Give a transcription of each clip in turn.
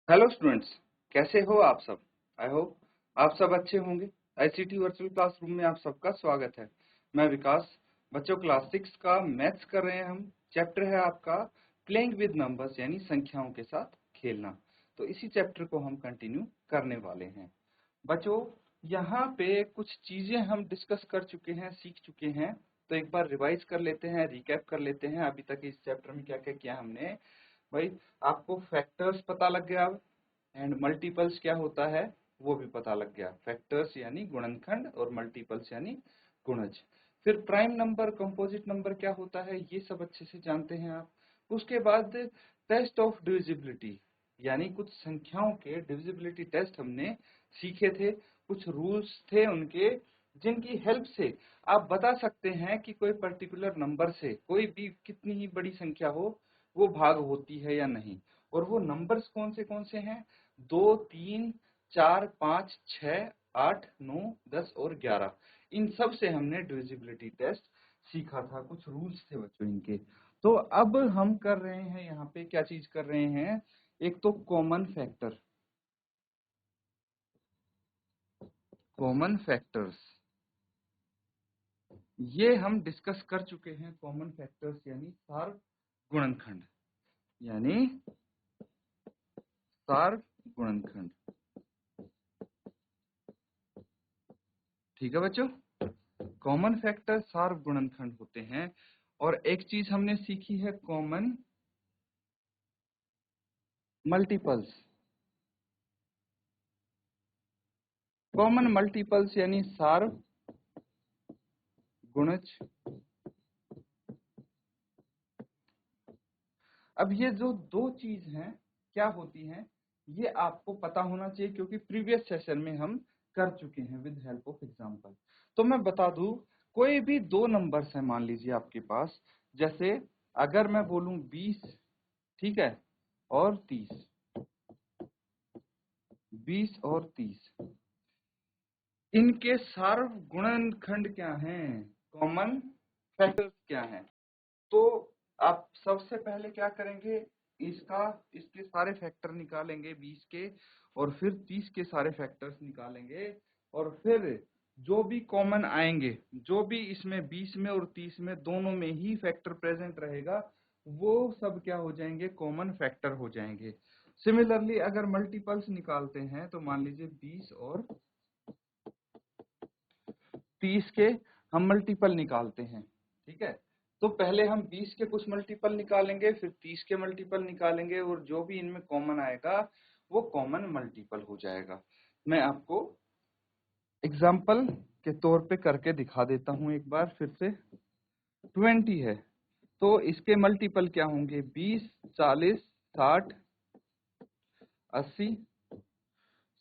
Hello students, कैसे हो आप सब। आई होप आप सब अच्छे होंगे। आईसीटी वर्चुअल क्लासरूम में आप सबका स्वागत है। मैं विकास। बच्चों क्लास 6 का मैथ्स कर रहे हैं हम। चैप्टर है आपका प्लेइंग विद नंबर्स, यानी संख्याओं के साथ खेलना। तो इसी चैप्टर को हम कंटिन्यू करने वाले हैं। बच्चों यहाँ पे कुछ चीजें हम डिस्कस कर चुके हैं, सीख चुके हैं। तो एक बार रिवाइज कर लेते हैं, रिकैप कर लेते हैं अभी तक इस चैप्टर में क्या क्या किया हमने। भाई आपको फैक्टर्स पता लग गया एंड मल्टीपल्स क्या होता है वो भी पता लग गया। फैक्टर्स यानी गुणनखंड और मल्टीपल्स यानी गुणज। फिर प्राइम नंबर, कंपोजिट नंबर क्या होता है ये सब अच्छे से जानते हैं आप। उसके बाद टेस्ट ऑफ डिविजिबिलिटी, यानी कुछ संख्याओं के डिविजिबिलिटी टेस्ट हमने सीखे थे। कुछ रूल्स थे उनके जिनकी हेल्प से आप बता सकते हैं कि कोई पर्टिकुलर नंबर से कोई भी कितनी ही बड़ी संख्या हो वो भाग होती है या नहीं। और वो नंबर्स कौन से हैं? 2, 3, 4, 5, 6, 8, 9, 10 और 11। इन सब से हमने डिविजिबिलिटी टेस्ट सीखा था। कुछ रूल्स थे बच्चों इनके। तो अब हम कर रहे हैं यहाँ पे क्या चीज कर रहे हैं। एक तो कॉमन फैक्टर, कॉमन फैक्टर्स ये हम डिस्कस कर चुके हैं। कॉमन फैक्टर्स यानी सार गुणनखंड, यानी सार गुणनखंड। ठीक है बच्चों, कॉमन फैक्टर सार गुणनखंड होते हैं। और एक चीज हमने सीखी है कॉमन मल्टीपल्स। कॉमन मल्टीपल्स यानी सार गुणज। अब ये जो दो चीज हैं क्या होती हैं ये आपको पता होना चाहिए, क्योंकि प्रीवियस सेशन में हम कर चुके हैं विद हेल्प ऑफ एग्जांपल। तो मैं बता दूं, कोई भी दो नंबर्स है मान लीजिए आपके पास। जैसे अगर मैं बोलूं 20, ठीक है, और 30, 20 और 30, इनके सार्व गुणनखंड क्या हैं, कॉमन फैक्टर्स क्या हैं। तो आप सबसे पहले क्या करेंगे, इसके सारे फैक्टर निकालेंगे 20 के, और फिर 30 के सारे फैक्टर्स निकालेंगे। और फिर जो भी कॉमन आएंगे, जो भी इसमें 20 में और 30 में दोनों में ही फैक्टर प्रेजेंट रहेगा, वो सब क्या हो जाएंगे, कॉमन फैक्टर हो जाएंगे। सिमिलरली अगर मल्टीपल्स निकालते हैं तो मान लीजिए 20 और 30 के हम मल्टीपल निकालते हैं, ठीक है। तो पहले हम 20 के कुछ मल्टीपल निकालेंगे, फिर 30 के मल्टीपल निकालेंगे, और जो भी इनमें कॉमन आएगा वो कॉमन मल्टीपल हो जाएगा। मैं आपको एग्जाम्पल के तौर पे करके दिखा देता हूं एक बार फिर से। 20 है तो इसके मल्टीपल क्या होंगे, 20, 40, 60, 80,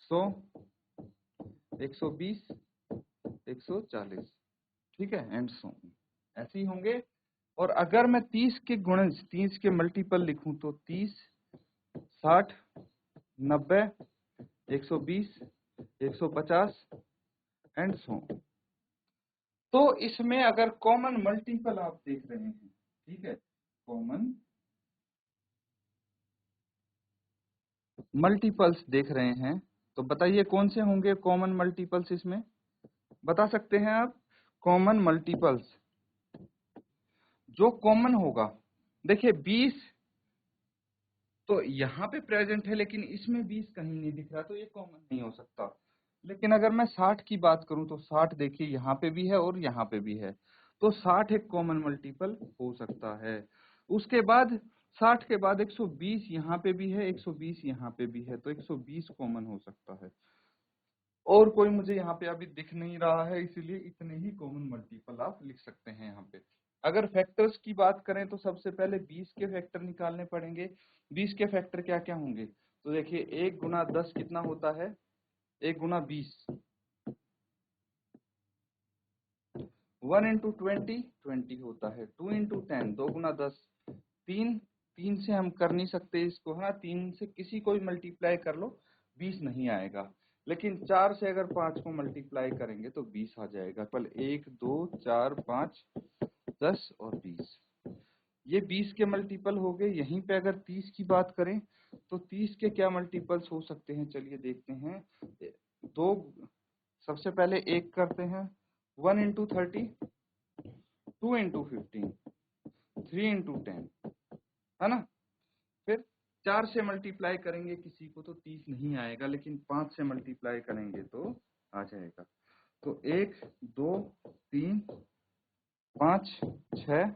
100, 120, 140, ठीक है, एंड सो ऐसे ही होंगे। और अगर मैं 30 के गुणज, 30 के मल्टीपल लिखूं तो 30, 60, 90, 120, 150 एंड सो। तो इसमें अगर कॉमन मल्टीपल आप देख रहे हैं, ठीक है, कॉमन मल्टीपल्स देख रहे हैं, तो बताइए कौन से होंगे कॉमन मल्टीपल्स इसमें, बता सकते हैं आप। कॉमन मल्टीपल्स जो कॉमन होगा, देखिए 20 तो यहाँ पे प्रेजेंट है, लेकिन इसमें 20 कहीं नहीं दिख रहा, तो ये कॉमन नहीं हो सकता। लेकिन अगर मैं 60 की बात करूं तो 60 देखिए यहाँ पे भी है और यहाँ पे भी है, तो 60 एक कॉमन मल्टीपल हो सकता है। उसके बाद 60 के बाद 120 यहाँ पे भी है, 120 यहाँ पे भी है, तो 120 कॉमन हो सकता है। और कोई मुझे यहाँ पे अभी दिख नहीं रहा है, इसीलिए इतने ही कॉमन मल्टीपल आप लिख सकते हैं यहाँ पे। अगर फैक्टर्स की बात करें तो सबसे पहले 20 के फैक्टर निकालने पड़ेंगे। 20 के फैक्टर क्या क्या होंगे, तो देखिए 1 गुना 10 कितना होता है, 1 गुना 20, 1 इंटू 20 20 होता है, 2 इंटू 10 2 गुना 10, 3 3 से हम कर नहीं सकते इसको, है ना, 3 से किसी को भी मल्टीप्लाई कर लो 20 नहीं आएगा। लेकिन 4 से अगर 5 को मल्टीप्लाई करेंगे तो 20 आ जाएगा। कल 1 2 4 5 10 और 20। ये 20 के मल्टीपल हो गए। यहीं पे अगर 30 की बात करें तो 30 के क्या मल्टीपल्स हो सकते हैं, चलिए देखते हैं। दो, सबसे पहले एक करते हैं, 1 इंटू 30, 2 इंटू 15, 3 इंटू 10, है ना। फिर 4 से मल्टीप्लाई करेंगे किसी को तो 30 नहीं आएगा, लेकिन 5 से मल्टीप्लाई करेंगे तो आ जाएगा। तो 1, 2, 3, 5, 6,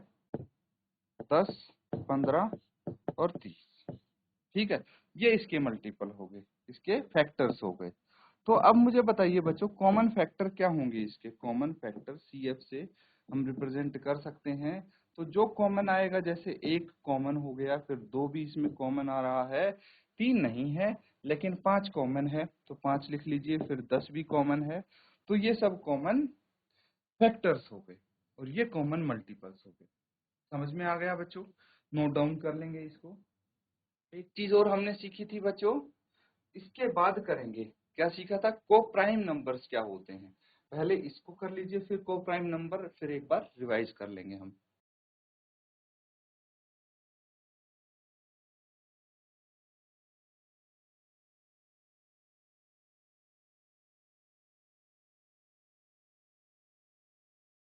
10, 15 और 30। ठीक है, ये इसके मल्टीपल हो गए, इसके फैक्टर्स हो गए। तो अब मुझे बताइए बच्चों, कॉमन फैक्टर क्या होंगे इसके। कॉमन फैक्टर CF से हम रिप्रेजेंट कर सकते हैं। तो जो कॉमन आएगा, जैसे 1 कॉमन हो गया, फिर 2 भी इसमें कॉमन आ रहा है, 3 नहीं है लेकिन 5 कॉमन है तो 5 लिख लीजिए, फिर 10 भी कॉमन है। तो ये सब कॉमन फैक्टर्स हो गए और ये कॉमन मल्टीपल्स हो गए। समझ में आ गया बच्चों, नोट डाउन कर लेंगे इसको। एक चीज और हमने सीखी थी बच्चों, इसके बाद करेंगे, क्या सीखा था, को प्राइम नंबर्स क्या होते हैं। पहले इसको कर लीजिए, फिर को प्राइम नंबर, फिर एक बार रिवाइज कर लेंगे हम।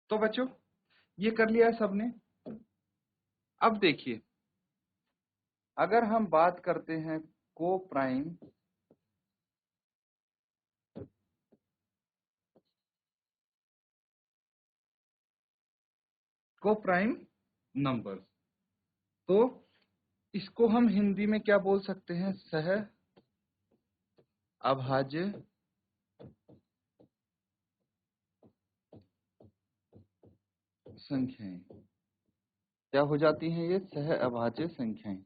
तो बच्चों ये कर लिया है सबने। अब देखिए, अगर हम बात करते हैं को प्राइम नंबर, तो इसको हम हिंदी में क्या बोल सकते हैं, सह अभाज्य संख्याएं। क्या हो जाती हैं ये, सह अभाज्य संख्याएं।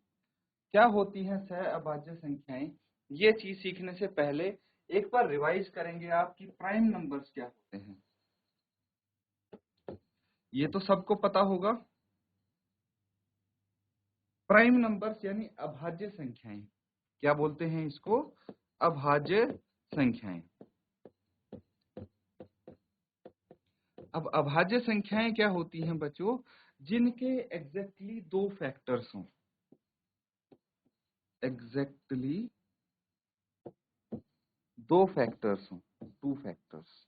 क्या होती हैं सह अभाज्य संख्याएं, ये चीज सीखने से पहले एक बार रिवाइज करेंगे आप कि प्राइम नंबर्स क्या होते हैं। ये तो सबको पता होगा, प्राइम नंबर्स यानी अभाज्य संख्याएं। क्या बोलते हैं इसको, अभाज्य संख्याएं। अब अभाज्य संख्याएं क्या होती हैं बच्चों, जिनके एग्जैक्टली 2 फैक्टर्स हों, एग्जैक्टली 2 फैक्टर्स हों, 2 फैक्टर्स,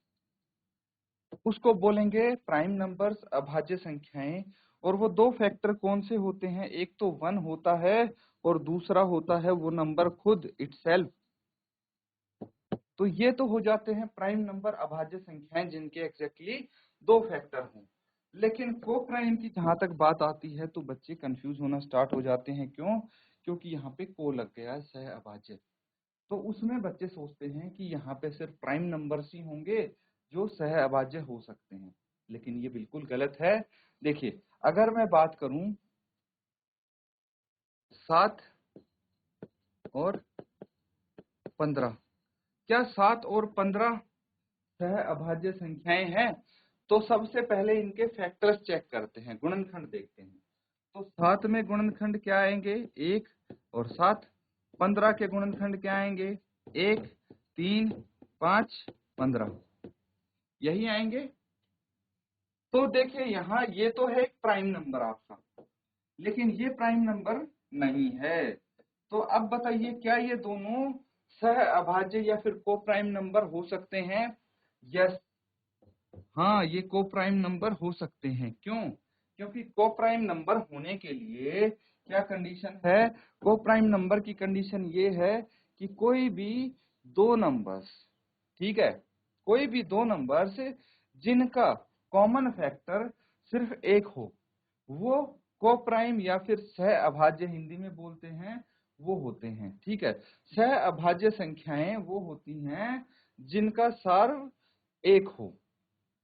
उसको बोलेंगे प्राइम नंबर्स, अभाज्य संख्याएं। और वो 2 फैक्टर कौन से होते हैं, एक तो 1 होता है और दूसरा होता है वो नंबर खुद इटसेल्फ। तो ये तो हो जाते हैं प्राइम नंबर, अभाज्य संख्याएं जिनके एग्जैक्टली 2 फैक्टर हों। लेकिन को प्राइम की जहां तक बात आती है तो बच्चे कंफ्यूज होना स्टार्ट हो जाते हैं। क्यों, क्योंकि यहाँ पे को लग गया है, सह अभाज्य। तो उसमें बच्चे सोचते हैं कि यहाँ पे सिर्फ प्राइम नंबर्स ही होंगे जो सह अभाज्य हो सकते हैं, लेकिन ये बिल्कुल गलत है। देखिए, अगर मैं बात करूं 7 और 15, क्या 7 और 15 सह अभाज्य संख्याएं हैं। तो सबसे पहले इनके फैक्टर्स चेक करते हैं, गुणनखंड देखते हैं। तो 7 में गुणनखंड क्या आएंगे, 1 और 7। 15 के गुणनखंड क्या आएंगे, 1, 3, 5, 15, यही आएंगे। तो देखिए यहाँ ये तो है एक प्राइम नंबर आपका, लेकिन ये प्राइम नंबर नहीं है। तो अब बताइए, क्या ये दोनों सह अभाज्य या फिर को प्राइम नंबर हो सकते हैं। यस, हाँ, ये को प्राइम नंबर हो सकते हैं। क्यों, क्योंकि को प्राइम नंबर होने के लिए क्या कंडीशन है, को प्राइम नंबर की कंडीशन ये है कि कोई भी 2 नंबर्स, ठीक है, कोई भी 2 नंबर्स जिनका कॉमन फैक्टर सिर्फ 1 हो, वो को प्राइम या फिर सह अभाज्य हिंदी में बोलते हैं, वो होते हैं। ठीक है, सह अभाज्य संख्याएं वो होती हैं जिनका सार्व 1 हो।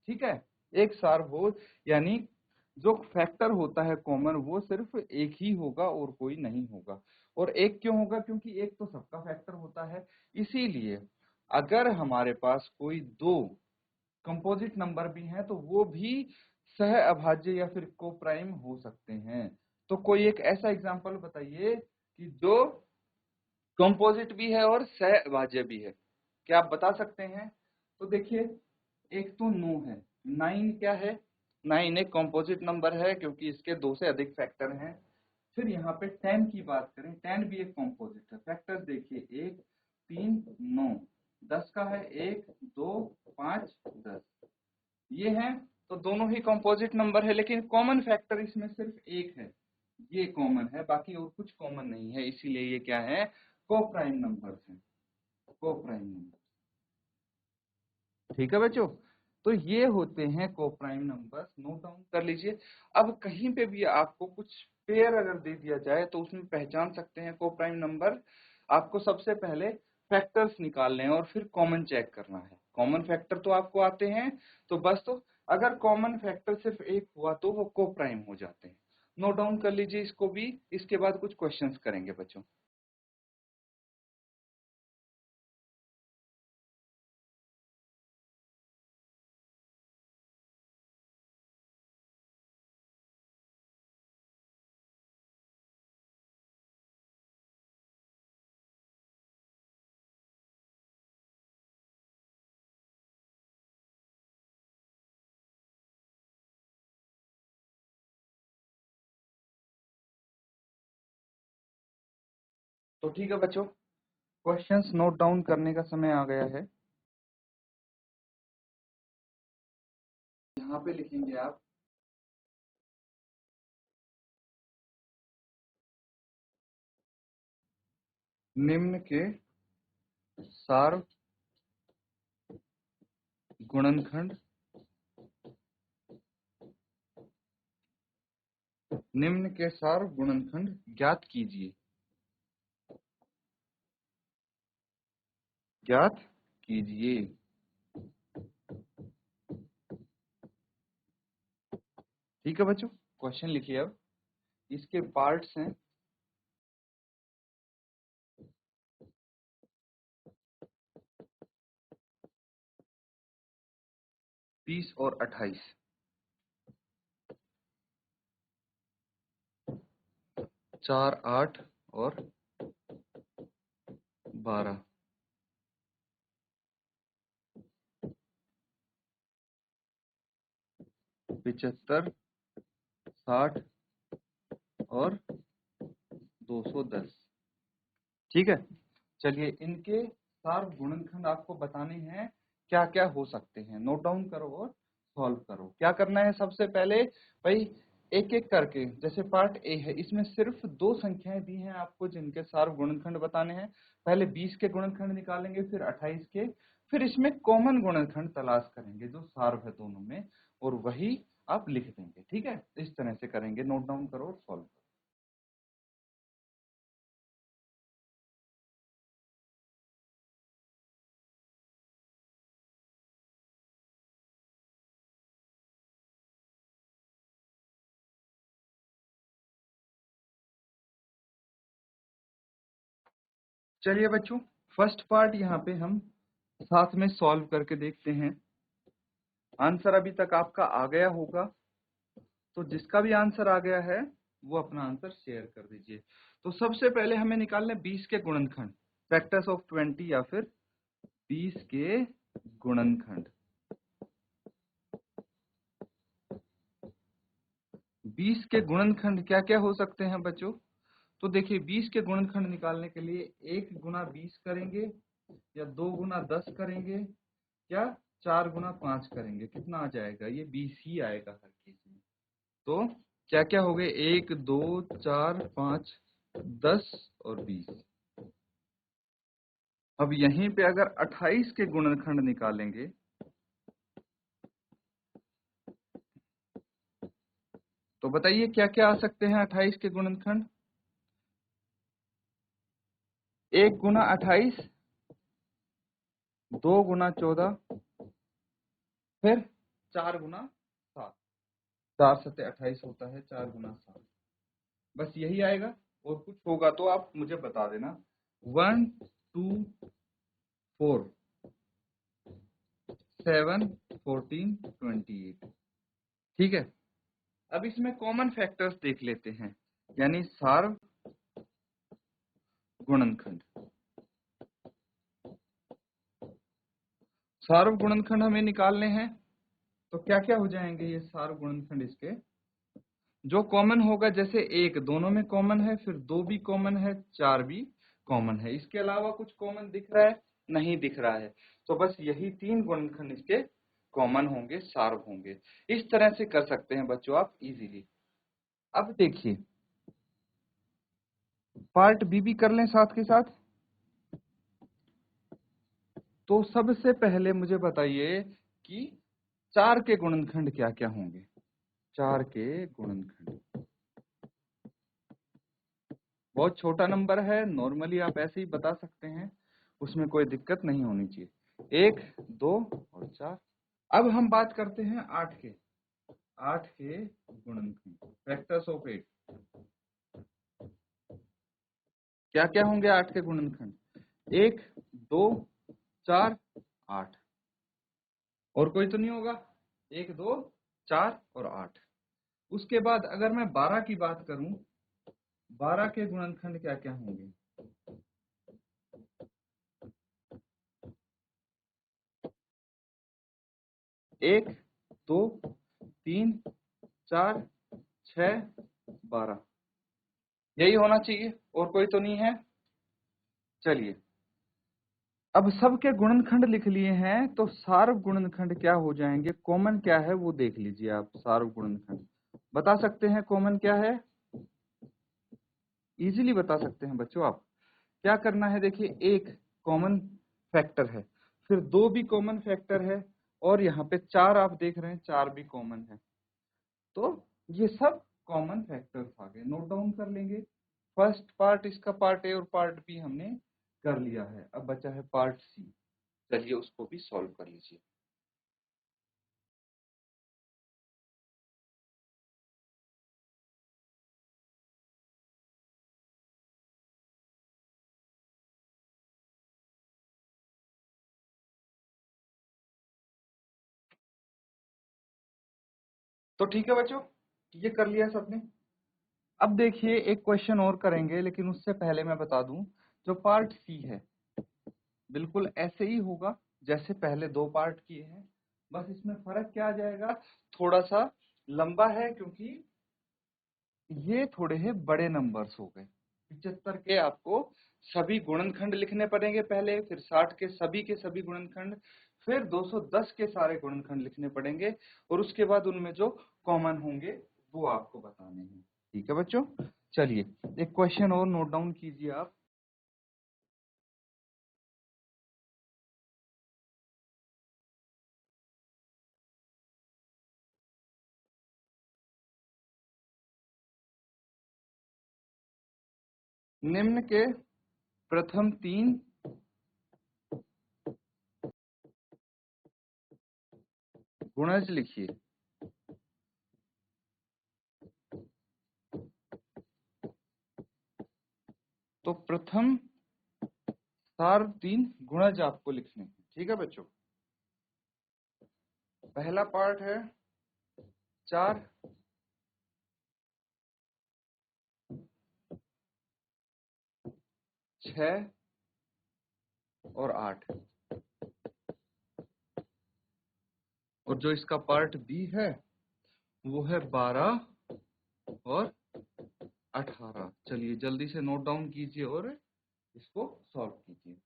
ठीक है, एक सार्वभौम यानी जो फैक्टर होता है कॉमन वो सिर्फ एक ही होगा और कोई नहीं होगा। और एक क्यों होगा, क्योंकि एक तो सबका फैक्टर होता है। इसीलिए अगर हमारे पास कोई 2 कंपोजिट नंबर भी हैं तो वो भी सह अभाज्य या फिर को प्राइम हो सकते हैं। तो कोई एक ऐसा एग्जांपल बताइए कि जो कंपोजिट भी है और सह अभाज्य भी है, क्या आप बता सकते हैं। तो देखिए, एक तो 9 है, 9 क्या है, 9 एक कॉम्पोजिट नंबर है क्योंकि इसके 2 से अधिक फैक्टर हैं। फिर यहाँ पे 10 की बात करें, 10 भी एक कॉम्पोजिट है। फैक्टर्स देखिए 1, 3, 9, 10 का है 1, 2, 5, 10, ये है। तो दोनों ही कॉम्पोजिट नंबर है, लेकिन कॉमन फैक्टर इसमें सिर्फ एक है, ये कॉमन है, बाकी और कुछ कॉमन नहीं है, इसीलिए ये क्या है, को-प्राइम नंबर्स हैं, को-प्राइम नंबर। ठीक है बच्चों, तो ये होते हैं को-प्राइम नंबर्स, नोट डाउन कर लीजिए। अब कहीं पे भी आपको कुछ पेयर अगर दे दिया जाए तो उसमें पहचान सकते हैं को-प्राइम नंबर। आपको सबसे पहले फैक्टर्स निकालने हैं और फिर कॉमन चेक करना है। कॉमन फैक्टर तो आपको आते हैं, तो बस तो अगर कॉमन फैक्टर सिर्फ एक हुआ तो वो को-प्राइम हो जाते हैं। नोट डाउन कर लीजिए इसको भी, इसके बाद कुछ क्वेश्चंस करेंगे बच्चों। तो ठीक है बच्चों, क्वेश्चंस नोट डाउन करने का समय आ गया है। यहाँ पे लिखेंगे आप निम्न के सार गुणनखंड, निम्न के सार गुणनखंड ज्ञात कीजिए, ज्ञात कीजिए। ठीक है बच्चों, क्वेश्चन लिखिए। अब इसके पार्ट्स हैं 20 और 28, 4, 8 और 12, 75, 60 और 210। ठीक है, चलिए इनके सार गुणनखंड आपको बताने हैं, क्या क्या हो सकते हैं। नोट डाउन करो और सॉल्व करो। क्या करना है, सबसे पहले भाई एक एक करके, जैसे पार्ट ए है, इसमें सिर्फ 2 संख्याएं दी हैं आपको जिनके सार गुणनखंड बताने हैं। पहले 20 के गुणनखंड निकालेंगे, फिर 28 के, फिर इसमें कॉमन गुणनखंड तलाश करेंगे जो सार है दोनों में, और वही आप लिख देंगे। ठीक है, इस तरह से करेंगे। नोट डाउन करो और सॉल्व करो। चलिए बच्चों, फर्स्ट पार्ट यहाँ पे हम साथ में सॉल्व करके देखते हैं। आंसर अभी तक आपका आ गया होगा, तो जिसका भी आंसर आ गया है वो अपना आंसर शेयर कर दीजिए। तो सबसे पहले हमें निकालना है 20 के गुणनखंड, फैक्टर्स ऑफ 20 या फिर 20 के गुणनखंड। 20 के गुणनखंड क्या क्या हो सकते हैं बच्चों? तो देखिए 20 के गुणनखंड निकालने के लिए 1 गुना 20 करेंगे, या 2 गुना 10 करेंगे, या 4 गुना 5 करेंगे। कितना आ जाएगा? ये 20 ही आएगा हर केस में। तो क्या क्या हो गए? 1, 2, 4, 5, 10 और 20। अब यहीं पे अगर 28 के गुणनखंड निकालेंगे, तो बताइए क्या क्या आ सकते हैं 28 के गुणनखंड? 1 गुना 28, 2 गुना 14, फिर 4 गुना 7। 4 सत्ते 28 होता है, 4 गुना 7। बस यही आएगा, और कुछ होगा तो आप मुझे बता देना। 1, 2, 4, 7, 14, 28। ठीक है, अब इसमें कॉमन फैक्टर्स देख लेते हैं, यानी सार गुणनखंड। सार्व गुणनखंड हमें निकालने हैं, तो क्या क्या हो जाएंगे ये सारे गुणनखंड इसके? जो कॉमन होगा, जैसे एक दोनों में कॉमन है, फिर दो भी कॉमन है, चार भी कॉमन है। इसके अलावा कुछ कॉमन दिख रहा है? नहीं दिख रहा है। तो बस यही तीन गुणनखंड इसके कॉमन होंगे, सार्व होंगे। इस तरह से कर सकते हैं बच्चों आप इजीली। अब देखिए पार्ट बी भी कर लें साथ के साथ। तो सबसे पहले मुझे बताइए कि चार के गुणनखंड क्या क्या होंगे? चार के गुणनखंड बहुत छोटा नंबर है, नॉर्मली आप ऐसे ही बता सकते हैं, उसमें कोई दिक्कत नहीं होनी चाहिए। एक, दो और चार। अब हम बात करते हैं आठ के। आठ के गुणनखंड, फैक्टर्स ऑफ एट। क्या क्या होंगे आठ के गुणनखंड? एक, दो, चार, आठ। और कोई तो नहीं होगा? एक, दो, चार और आठ। उसके बाद अगर मैं 12 की बात करूं, 12 के गुणनखंड क्या क्या होंगे? एक, दो, तीन, चार, 6, 12। यही होना चाहिए, और कोई तो नहीं है। चलिए अब सबके गुणनखंड लिख लिए हैं, तो सार्व गुणनखंड क्या हो जाएंगे? कॉमन क्या है वो देख लीजिए आप। सार्व गुणनखंड बता सकते हैं कॉमन क्या है? इजीली बता सकते हैं बच्चों आप। क्या करना है? देखिए एक कॉमन फैक्टर है, फिर दो भी कॉमन फैक्टर है, और यहाँ पे चार आप देख रहे हैं, चार भी कॉमन है। तो ये सब कॉमन फैक्टर्स आ गए, नोट डाउन कर लेंगे। फर्स्ट पार्ट इसका, पार्ट ए और पार्ट बी हमने कर लिया है। अब बचा है पार्ट सी। चलिए उसको भी सॉल्व कर लीजिए। तो ठीक है बच्चों, ये कर लिया सबने। अब देखिए एक क्वेश्चन और करेंगे, लेकिन उससे पहले मैं बता दूं, जो पार्ट सी है बिल्कुल ऐसे ही होगा जैसे पहले दो पार्ट किए हैं। बस इसमें फर्क क्या आ जाएगा? थोड़ा सा लंबा है, क्योंकि ये थोड़े ही बड़े नंबर्स हो गए। 75 के आपको सभी गुणनखंड लिखने पड़ेंगे पहले, फिर 60 के सभी गुणनखंड, फिर 210 के सारे गुणनखंड लिखने पड़ेंगे, और उसके बाद उनमें जो कॉमन होंगे वो आपको बताने हैं। ठीक है बच्चों, चलिए एक क्वेश्चन और नोट डाउन कीजिए आप। निम्न के प्रथम तीन गुणज लिखिए। तो प्रथम सार तीन गुणज आपको लिखने हैं। ठीक है बच्चों, पहला पार्ट है 4, 6 और 8। और जो इसका पार्ट बी है वो है 12 और 18। चलिए जल्दी से नोट डाउन कीजिए और इसको सॉल्व कीजिए।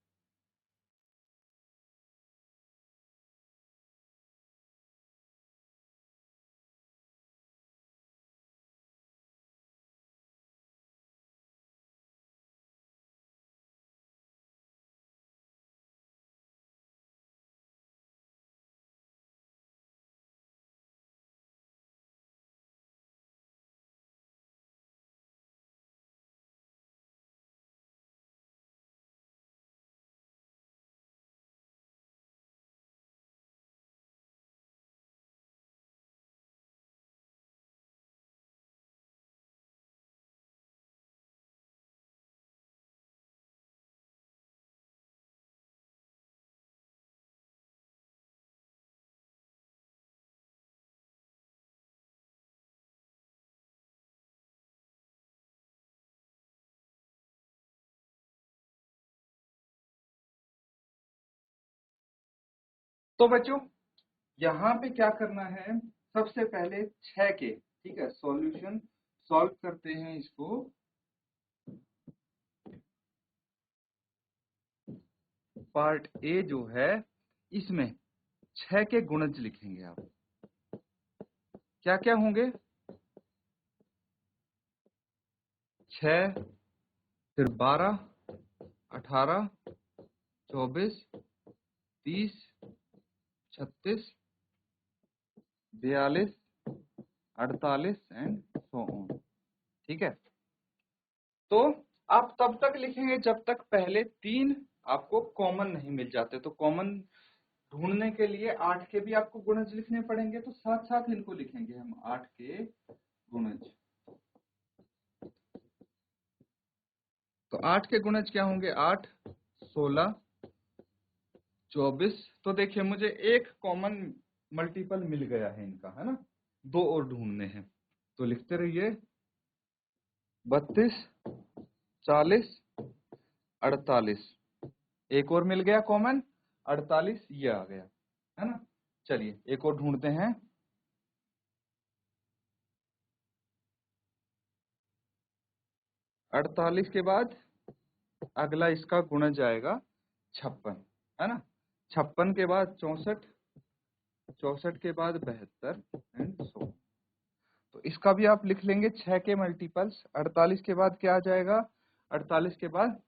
तो बच्चों यहाँ पे क्या करना है, सबसे पहले 6 के, ठीक है, सॉल्यूशन सॉल्व करते हैं इसको। पार्ट ए जो है इसमें 6 के गुणज लिखेंगे आप। क्या क्या होंगे, 6, फिर 12, 18, 24, 30, 36, 42, 48 एंड सो ऑन। ठीक है, तो आप तब तक लिखेंगे जब तक पहले 3 आपको कॉमन नहीं मिल जाते। तो कॉमन ढूंढने के लिए 8 के भी आपको गुणज लिखने पड़ेंगे, तो साथ साथ इनको लिखेंगे हम 8 के गुणज। तो 8 के गुणज क्या होंगे, 8, 16, 24। तो देखिए मुझे एक कॉमन मल्टीपल मिल गया है इनका, है ना, 2 और ढूंढने हैं। तो लिखते रहिए, 32, 40, 48। एक और मिल गया कॉमन, 48 ये आ गया, है ना। चलिए एक और ढूंढते हैं। 48 के बाद अगला इसका गुणज आएगा 56, है ना। 56 के बाद 64, 64 के बाद 72 एंड सो। तो इसका भी आप लिख लेंगे 6 के मल्टीपल्स। 48 के बाद क्या आ जाएगा, 48 के बाद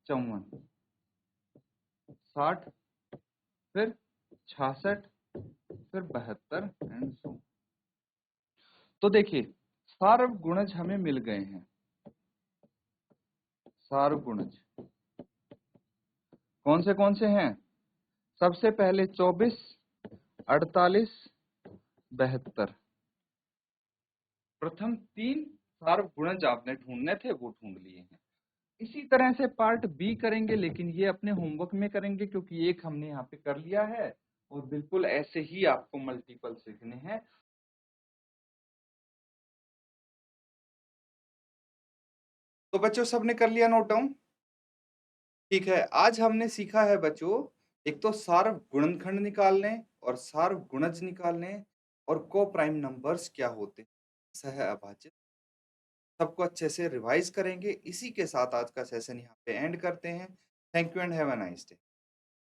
54, 60, फिर 66, फिर 72 एंड सो। तो देखिए सार्व गुणज हमें मिल गए हैं। सार्व गुणज कौन से हैं, सबसे पहले 24, 48, 72। प्रथम 3 सार्व गुणज आपने ढूंढने थे वो ढूंढ लिए हैं। इसी तरह से पार्ट बी करेंगे, लेकिन ये अपने होमवर्क में करेंगे क्योंकि एक हमने यहाँ पे कर लिया है, और बिल्कुल ऐसे ही आपको मल्टीपल सीखने हैं। तो बच्चों सबने कर लिया नोट डाउन, ठीक है। आज हमने सीखा है बच्चों, एक तो सार्व गुणनखंड निकालने और सार्व गुणज निकालने, और को प्राइम नंबर्स क्या होते हैं, सह अभाज्य। सबको अच्छे से रिवाइज करेंगे। इसी के साथ आज का सेशन यहाँ पे एंड करते हैं। Thank you and have a nice day.